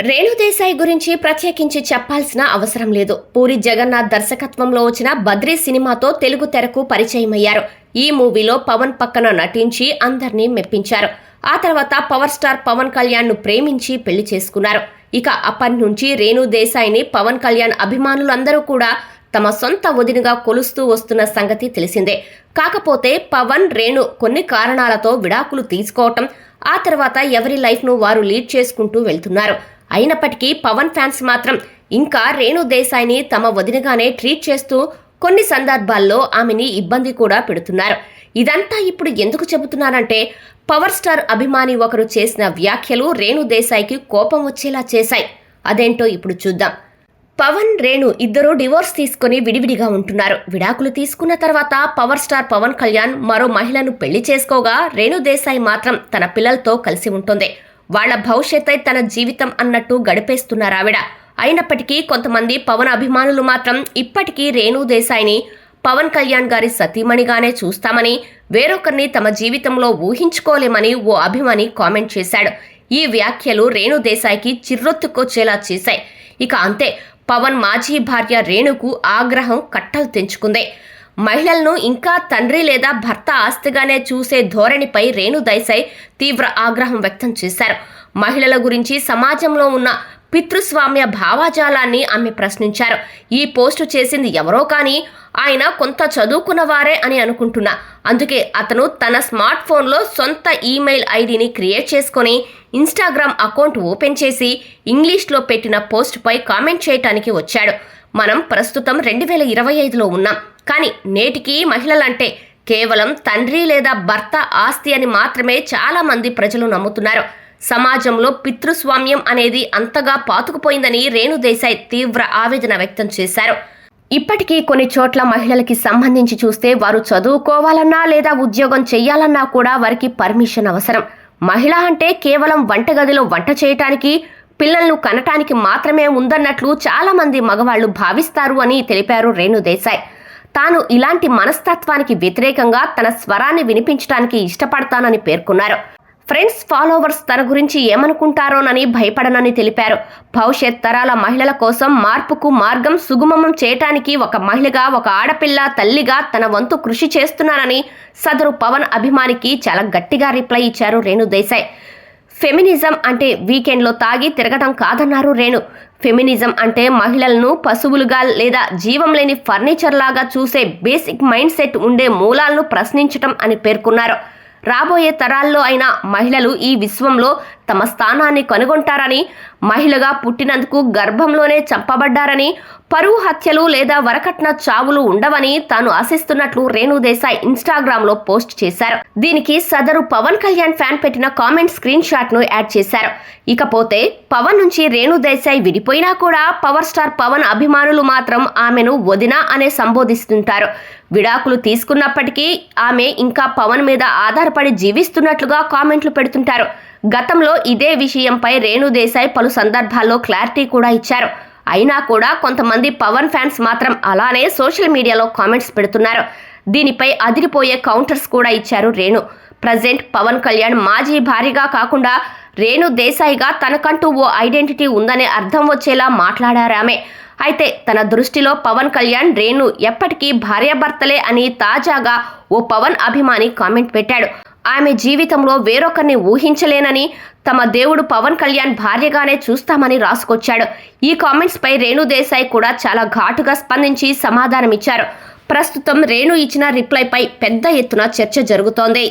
రేణు దేశాయ్ గురించి ప్రత్యేకించి చెప్పాల్సిన అవసరం లేదు. పూరి జగన్నాథ్ దర్శకత్వంలో వచ్చిన బద్రీ సినిమాతో తెలుగు తెరకు పరిచయమయ్యారు. ఈ మూవీలో పవన్ పక్కన నటించి అందర్నీ మెప్పించారు. ఆ తర్వాత పవర్ స్టార్ పవన్ కళ్యాణ్ ను ప్రేమించి పెళ్లి చేసుకున్నారు. ఇక అప్పటి నుంచి రేణు దేశాయ్ని పవన్ కళ్యాణ్ అభిమానులందరూ కూడా తమ సొంత వదినగా కొలుస్తూ వస్తున్న సంగతి తెలిసిందే. కాకపోతే పవన్, రేణు కొన్ని కారణాలతో విడాకులు తీసుకోవటం, ఆ తర్వాత ఎవరి లైఫ్ను వారు లీడ్ చేసుకుంటూ వెళ్తున్నారు. అయినప్పటికీ పవన్ ఫ్యాన్స్ మాత్రం ఇంకా రేణు దేశాయ్ని తమ వదినగానే ట్రీట్ చేస్తూ కొన్ని సందర్భాల్లో ఆమెని ఇబ్బంది కూడా పెడుతున్నారు. ఇదంతా ఇప్పుడు ఎందుకు చెబుతున్నారంటే, పవర్ స్టార్ అభిమాని ఒకరు చేసిన వ్యాఖ్యలు రేణు దేశాయ్కి కోపం వచ్చేలా చేశాయి. అదేంటో ఇప్పుడు చూద్దాం. పవన్, రేణు ఇద్దరూ డివోర్స్ తీసుకుని విడివిడిగా ఉంటున్నారు. విడాకులు తీసుకున్న తర్వాత పవర్ స్టార్ పవన్ కళ్యాణ్ మరో మహిళను పెళ్లి చేసుకోగా, రేణు దేశాయ్ మాత్రం తన పిల్లలతో కలిసి ఉంటుంది. వాళ్ల భవిష్యత్తై తన జీవితం అన్నట్టు గడిపేస్తున్నారావిడ. అయినప్పటికీ కొంతమంది పవన్ అభిమానులు మాత్రం ఇప్పటికీ రేణు దేశాయ్ని పవన్ కళ్యాణ్ గారి సతీమణిగానే చూస్తామని, వేరొకరిని తమ జీవితంలో ఊహించుకోలేమని ఓ అభిమాని కామెంట్ చేశాడు. ఈ వ్యాఖ్యలు రేణు దేశాయ్కి చిర్రొత్తుకొచ్చేలా చేశాయి. ఇక అంతే, పవన్ మాజీ భార్య రేణుకు ఆగ్రహం కట్టలు తెంచుకుంది. మహిళలను ఇంకా తండ్రి లేదా భర్త ఆస్తిగానే చూసే ధోరణిపై రేణు దేశాయ్ తీవ్ర ఆగ్రహం వ్యక్తం చేశారు. మహిళల గురించి సమాజంలో ఉన్న పితృస్వామ్య భావజాలాన్ని ఆమె ప్రశ్నించారు. ఈ పోస్టు చేసింది ఎవరో కానీ ఆయన కొంత చదువుకున్న వారే అని అనుకుంటున్నా. అందుకే అతను తన స్మార్ట్ ఫోన్లో సొంత ఈమెయిల్ ఐడిని క్రియేట్ చేసుకొని ఇన్స్టాగ్రామ్ అకౌంట్ ఓపెన్ చేసి ఇంగ్లీష్లో పెట్టిన పోస్టుపై కామెంట్ చేయటానికి వచ్చాడు. మనం ప్రస్తుతం 2025లో ఉన్నాం. కానీ నేటికి మహిళలంటే కేవలం తండ్రి లేదా భర్త ఆస్తి అని మాత్రమే చాలా మంది ప్రజలు నమ్ముతున్నారు. సమాజంలో పితృస్వామ్యం అనేది అంతగా పాతుకుపోయిందని రేణు దేశాయ్ తీవ్ర ఆవేదన వ్యక్తం చేశారు. ఇప్పటికీ కొన్ని చోట్ల మహిళలకి సంబంధించి చూస్తే వారు చదువుకోవాలన్నా లేదా ఉద్యోగం చెయ్యాలన్నా కూడా వారికి పర్మిషన్ అవసరం. మహిళ అంటే కేవలం వంటగదిలో వంట చేయటానికి, పిల్లలను కనటానికి మాత్రమే ఉందన్నట్లు చాలా మంది మగవాళ్లు భావిస్తారు అని తెలిపారు రేణు దేశాయ్. తాను ఇలాంటి మనస్తత్వానికి వ్యతిరేకంగా తన స్వరాన్ని వినిపించడానికి ఇష్టపడతానని పేర్కొన్నారు. ఫ్రెండ్స్, ఫాలోవర్స్ తన గురించి ఏమనుకుంటారోనని భయపడనని తెలిపారు. భవిష్యత్ తరాల మహిళల కోసం మార్పుకు మార్గం సుగమం చేయటానికి ఒక మహిళగా, ఒక ఆడపిల్ల తల్లిగా తన వంతు కృషి చేస్తున్నానని సదరు పవన్ అభిమానికి చాలా గట్టిగా రిప్లై ఇచ్చారు రేణు దేశాయ్. ఫెమినిజం అంటే వీకెండ్లో తాగి తిరగటం కాదన్నారు రేణు. ఫెమినిజం అంటే మహిళలను పశువులుగా లేదా జీవం లేని ఫర్నిచర్ లాగా చూసే బేసిక్ మైండ్ సెట్ ఉండే మూలాలను ప్రశ్నించటం అని పేర్కొన్నారు. రాబోయే తరాల్లో అయినా మహిళలు ఈ విశ్వంలో తమ స్థానాన్ని కనుగొంటారని, మహిళగా పుట్టినందుకు గర్భంలోనే చంపబడ్డారని, పరువు హత్యలు లేదా వరకట్న చావులు ఉండవని తాను ఆశిస్తున్నట్లు రేణు దేశాయ్ ఇన్స్టాగ్రామ్లో పోస్ట్ చేశారు. దీనికి సదరు పవన్ కళ్యాణ్ ఫ్యాన్ పెట్టిన కామెంట్ స్క్రీన్ షాట్ ను యాడ్ చేశారు. ఇకపోతే పవన్ నుంచి రేణు దేశాయ్ విడిపోయినా కూడా పవర్ స్టార్ పవన్ అభిమానులు మాత్రం ఆమెను వదిన అనే సంబోధిస్తుంటారు. విడాకులు తీసుకున్నప్పటికీ ఆమె ఇంకా పవన్ మీద ఆధారపడి జీవిస్తున్నట్లుగా కామెంట్లు పెడుతుంటారు. గతంలో ఇదే విషయంపై రేణు దేశాయ్ పలు సందర్భాల్లో క్లారిటీ కూడా ఇచ్చారు. అయినా కూడా కొంతమంది పవన్ ఫ్యాన్స్ మాత్రం అలానే సోషల్ మీడియాలో కామెంట్స్ పెడుతున్నారు. దీనిపై అదిరిపోయే కౌంటర్స్ కూడా ఇచ్చారు రేణు. ప్రజెంట్ పవన్ కళ్యాణ్ మాజీ భార్యగా కాకుండా రేణు దేశాయ్గా తనకంటూ ఓ ఐడెంటిటీ ఉందనే అర్థం వచ్చేలా మాట్లాడారామె. అయితే తన దృష్టిలో పవన్ కళ్యాణ్, రేణు ఎప్పటికీ భార్యాభర్తలే అని తాజాగా ఓ పవన్ అభిమాని కామెంట్ పెట్టాడు. ఆమె జీవితంలో వేరొకరిని ఊహించలేనని, తమ దేవుడు పవన్ కళ్యాణ్ భార్యగానే చూస్తామని రాసుకొచ్చాడు. ఈ కామెంట్స్ పై రేణు దేశాయ్ కూడా చాలా ఘాటుగా స్పందించి సమాధానమిచ్చారు. ప్రస్తుతం రేణు ఇచ్చిన రిప్లైపై పెద్ద ఎత్తున చర్చ జరుగుతోంది.